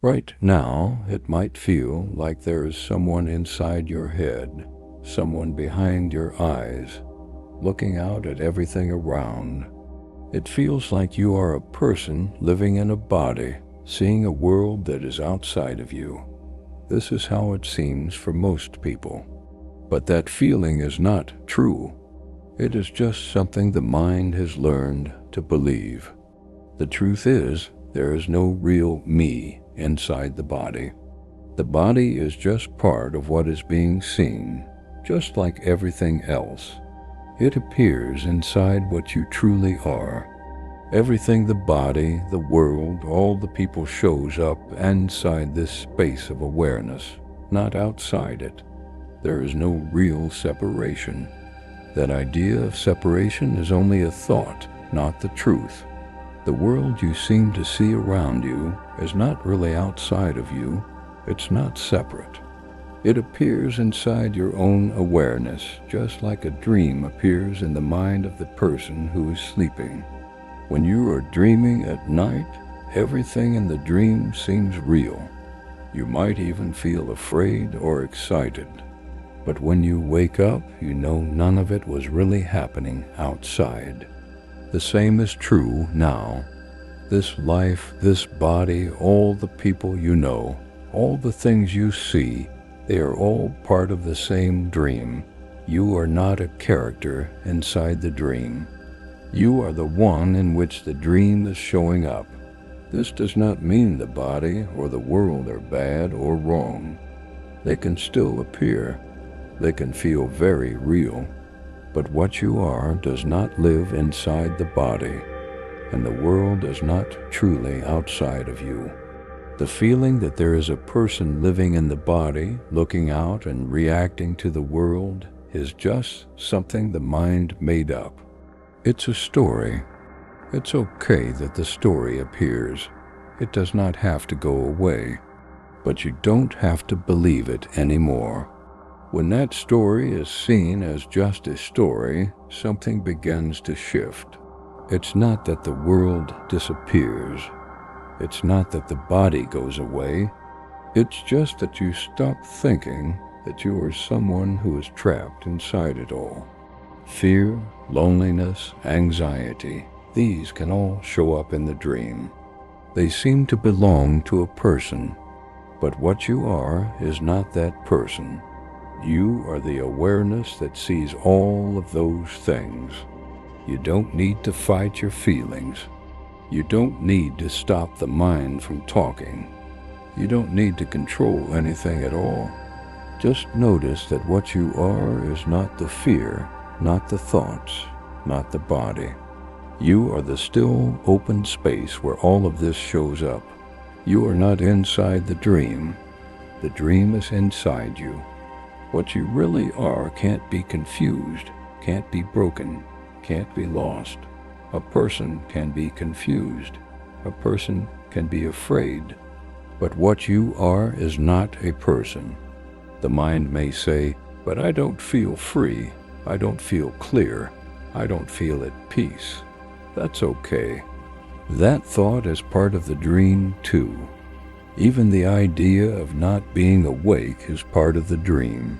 Right now, it might feel like there is someone inside your head, someone behind your eyes, looking out at everything around. It feels like you are a person living in a body, seeing a world that is outside of you. This is how it seems for most people. But that feeling is not true. It is just something the mind has learned to believe. The truth is, there is no real me inside the body. The body is just part of what is being seen, just like everything else. It appears inside what you truly are. Everything the body, the world, all the people shows up inside this space of awareness, not outside it. There is no real separation. That idea of separation is only a thought, not the truth. The world you seem to see around you is not really outside of you. It's not separate. It appears inside your own awareness, just like a dream appears in the mind of the person who is sleeping. When you are dreaming at night, everything in the dream seems real. You might even feel afraid or excited. But when you wake up, you know none of it was really happening outside. The same is true now. This life, this body, all the people you know, all the things you see, they are all part of the same dream. You are not a character inside the dream. You are the one in which the dream is showing up. This does not mean the body or the world are bad or wrong. They can still appear. They can feel very real. But what you are does not live inside the body, and the world is not truly outside of you. The feeling that there is a person living in the body, looking out and reacting to the world, is just something the mind made up. It's a story. It's okay that the story appears. It does not have to go away, but you don't have to believe it anymore. When that story is seen as just a story, something begins to shift. It's not that the world disappears. It's not that the body goes away. It's just that you stop thinking that you are someone who is trapped inside it all. Fear, loneliness, anxiety, these can all show up in the dream. They seem to belong to a person, but what you are is not that person. You are the awareness that sees all of those things. You don't need to fight your feelings. You don't need to stop the mind from talking. You don't need to control anything at all. Just notice that what you are is not the fear, not the thoughts, not the body. You are the still, open space where all of this shows up. You are not inside the dream. The dream is inside you. What you really are can't be confused, can't be broken, can't be lost. A person can be confused. A person can be afraid. But what you are is not a person. The mind may say, but I don't feel free. I don't feel clear. I don't feel at peace. That's okay. That thought is part of the dream too. Even the idea of not being awake is part of the dream.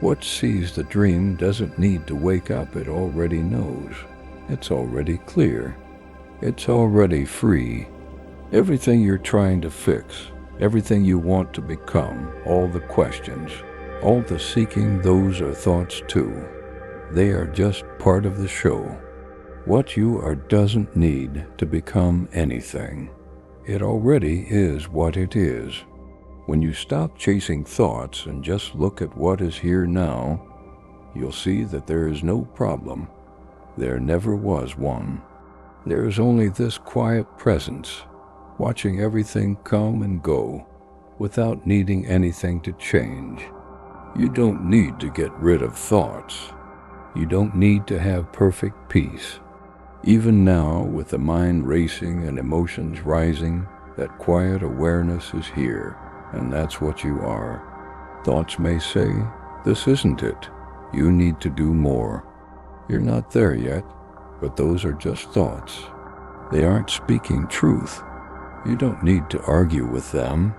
What sees the dream doesn't need to wake up, it already knows. It's already clear. It's already free. Everything you're trying to fix, everything you want to become, all the questions, all the seeking, those are thoughts too. They are just part of the show. What you are doesn't need to become anything. It already is what it is. When you stop chasing thoughts and just look at what is here now, you'll see that there is no problem. There never was one. There is only this quiet presence, watching everything come and go, without needing anything to change. You don't need to get rid of thoughts. You don't need to have perfect peace. Even now, with the mind racing and emotions rising, that quiet awareness is here, and that's what you are. Thoughts may say, this isn't it. You need to do more. You're not there yet, but those are just thoughts. They aren't speaking truth. You don't need to argue with them.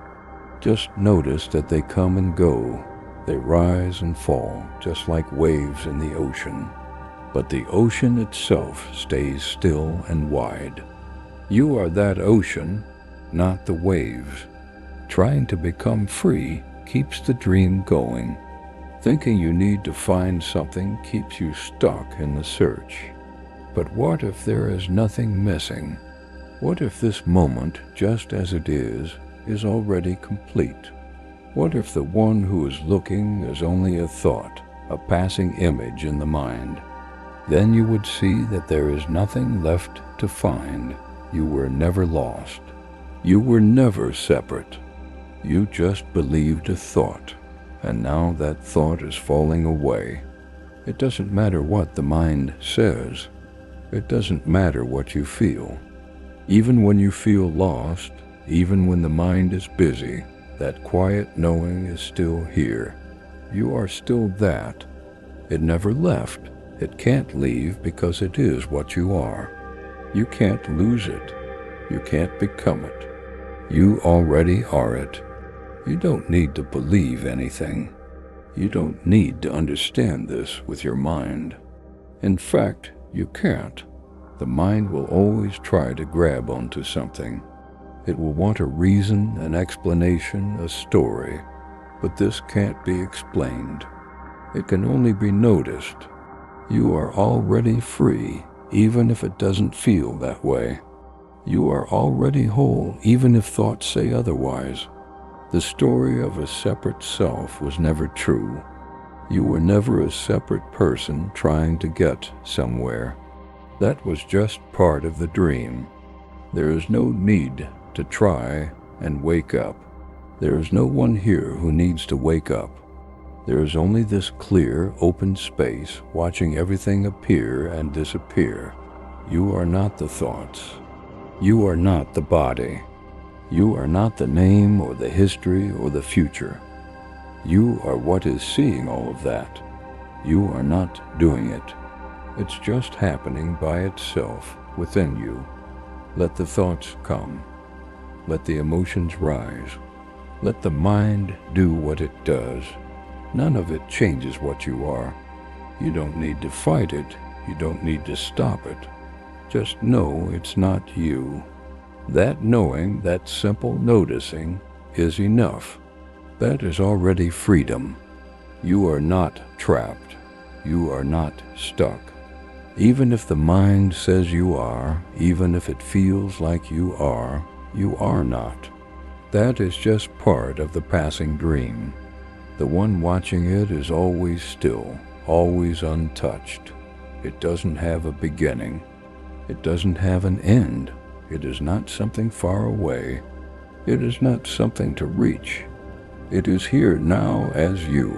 Just notice that they come and go. They rise and fall, just like waves in the ocean. But the ocean itself stays still and wide. You are that ocean, not the waves. Trying to become free keeps the dream going. Thinking you need to find something keeps you stuck in the search. But what if there is nothing missing? What if this moment, just as it is already complete? What if the one who is looking is only a thought, a passing image in the mind? Then you would see that there is nothing left to find. You were never lost. You were never separate. You just believed a thought, and now that thought is falling away. It doesn't matter what the mind says. It doesn't matter what you feel. Even when you feel lost, even when the mind is busy, that quiet knowing is still here. You are still that. It never left. It can't leave because it is what you are. You can't lose it. You can't become it. You already are it. You don't need to believe anything. You don't need to understand this with your mind. In fact, you can't. The mind will always try to grab onto something. It will want a reason, an explanation, a story, but this can't be explained. It can only be noticed. You are already free, even if it doesn't feel that way. You are already whole, even if thoughts say otherwise. The story of a separate self was never true. You were never a separate person trying to get somewhere. That was just part of the dream. There is no need to try and wake up. There is no one here who needs to wake up. There is only this clear, open space watching everything appear and disappear. You are not the thoughts. You are not the body. You are not the name or the history or the future. You are what is seeing all of that. You are not doing it. It's just happening by itself within you. Let the thoughts come. Let the emotions rise. Let the mind do what it does. None of it changes what you are. You don't need to fight it. You don't need to stop it. Just know it's not you. That knowing, that simple noticing, is enough. That is already freedom. You are not trapped. You are not stuck. Even if the mind says you are, even if it feels like you are not. That is just part of the passing dream. The one watching it is always still, always untouched. It doesn't have a beginning. It doesn't have an end. It is not something far away. It is not something to reach. It is here now as you.